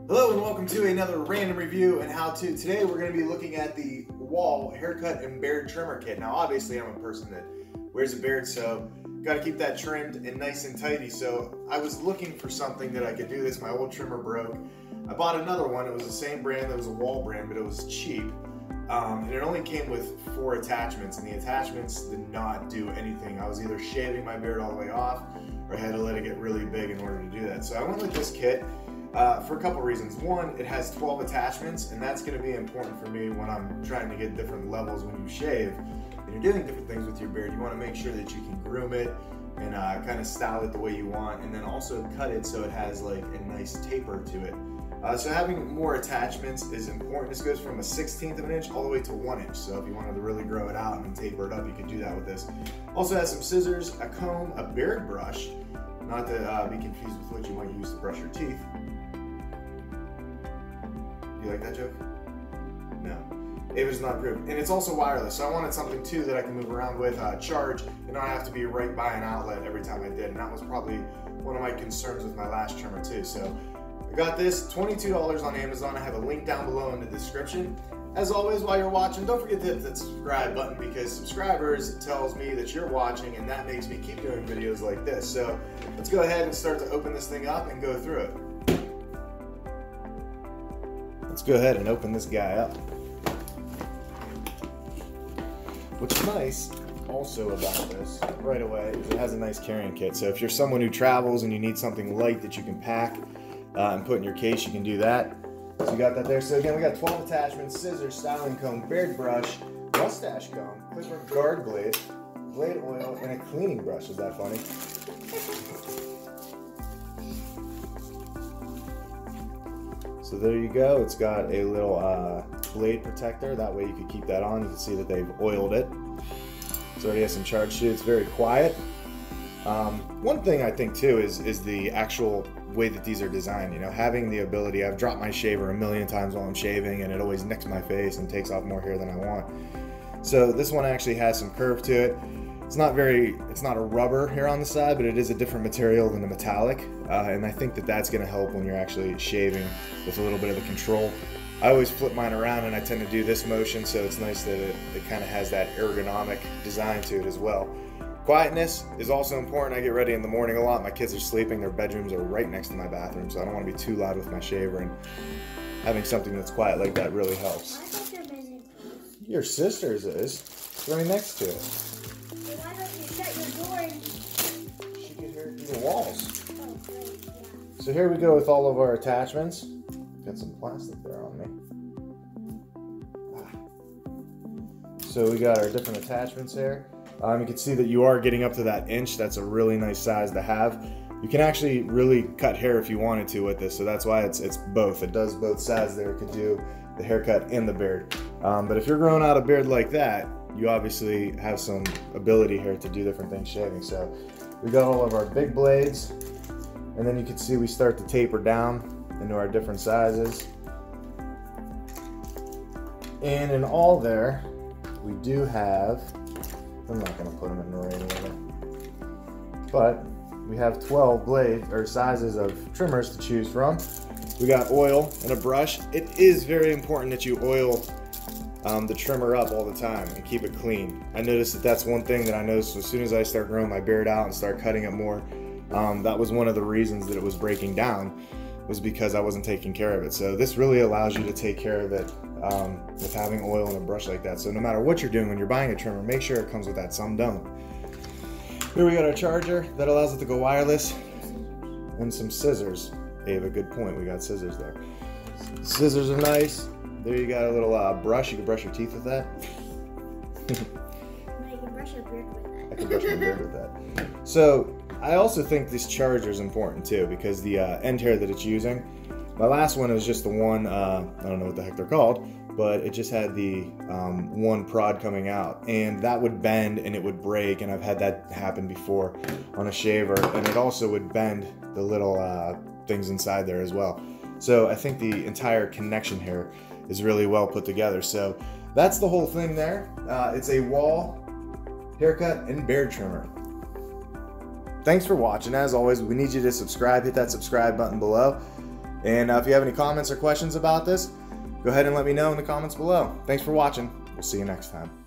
Hello and welcome to another random review and how-to. Today we're going to be looking at the Wahl haircut and beard trimmer kit. Now obviously I'm a person that wears a beard, so got to keep that trimmed and nice and tidy. So I was looking for something that I could do this. My old trimmer broke. I bought another one. It was the same brand. That was a Wahl brand, but it was cheap. And it only came with 4 attachments, and the attachments did not do anything. I was either shaving my beard all the way off or I had to let it get really big in order to do that. So I went with this kit. For a couple reasons. One, it has 12 attachments, and that's going to be important for me when I'm trying to get different levels when you shave and you're doing different things with your beard. You want to make sure that you can groom it and kind of style it the way you want, and then also cut it so it has like a nice taper to it. So having more attachments is important. This goes from a 1/16 of an inch all the way to 1 inch. So if you wanted to really grow it out and taper it up, you could do that with this. Also has some scissors, a comb, a beard brush, not to be confused with what you might use to brush your teeth. You like that joke? No. Ava's not approved. And it's also wireless, so I wanted something too that I can move around with, charge, and not have to be right by an outlet every time I did. And that was probably one of my concerns with my last trimmer too. So I got this, $22 on Amazon. I have a link down below in the description. As always, while you're watching, don't forget to hit the subscribe button, because subscribers tells me that you're watching, and that makes me keep doing videos like this. So let's go ahead and start to open this thing up and go through it. Let's go ahead and open this guy up. What's nice also about this right away is it has a nice carrying kit. So if you're someone who travels and you need something light that you can pack and put in your case, you can do that. So you got that there. So again, we got 12 attachments: scissors, styling comb, beard brush, mustache comb, clipper, guard blade, blade oil, and a cleaning brush. Is that funny? So there you go. It's got a little blade protector. That way you can keep that on. You can see that they've oiled it. It already has some charge to it. It's very quiet. One thing I think too is the actual way that these are designed. You know, having the ability. I've dropped my shaver a million times while I'm shaving, and it always nicks my face and takes off more hair than I want. So this one actually has some curve to it. It's not a rubber here on the side, but it is a different material than the metallic, and I think that that's going to help when you're actually shaving with a little bit of the control. I always flip mine around, and I tend to do this motion, so it's nice that it kind of has that ergonomic design to it as well. Quietness is also important. I get ready in the morning a lot. My kids are sleeping. Their bedrooms are right next to my bathroom, so I don't want to be too loud with my shaver, and having something that's quiet like that really helps. I thought your business was. Your sister's is. It's right next to it. Why don't you shut your door and... She could hear it through the walls. Oh, great, yeah. So here we go with all of our attachments. Got some plastic there on me. So we got our different attachments here. You can see that you are getting up to that inch. That's a really nice size to have. You can actually really cut hair if you wanted to with this, so that's why it's both. It does both sides there. It could do the haircut and the beard. But if you're growing out a beard like that, you obviously have some ability here to do different things shaving. So we got all of our big blades, and then you can see we start to taper down into our different sizes. And in all there, we do have, I'm not going to put them in the right order, but we have 12 blades or sizes of trimmers to choose from. We got oil and a brush. It is very important that you oil the trimmer up all the time and keep it clean. I noticed that that's one thing that I noticed as soon as I start growing my beard out and start cutting it more. That was one of the reasons that it was breaking down, was because I wasn't taking care of it. So this really allows you to take care of it with having oil and a brush like that. So no matter what you're doing when you're buying a trimmer, make sure it comes with that. Some don't. Here we got our charger that allows it to go wireless, and some scissors. Ava, good point. We got scissors there. Scissors are nice. There you got a little brush. You can brush your teeth with that. No, you can brush your beard with that. I can brush my beard with that. So I also think this charger is important too, because the end hair that it's using. My last one was just the one, I don't know what the heck they're called, but it just had the one prod coming out, and that would bend and it would break, and I've had that happen before on a shaver, and it also would bend the little things inside there as well. So I think the entire connection here is really well put together. So that's the whole thing there. It's a Wahl haircut and beard trimmer. Thanks for watching. As always, we need you to subscribe. Hit that subscribe button below. And if you have any comments or questions about this, go ahead and let me know in the comments below. Thanks for watching. We'll see you next time.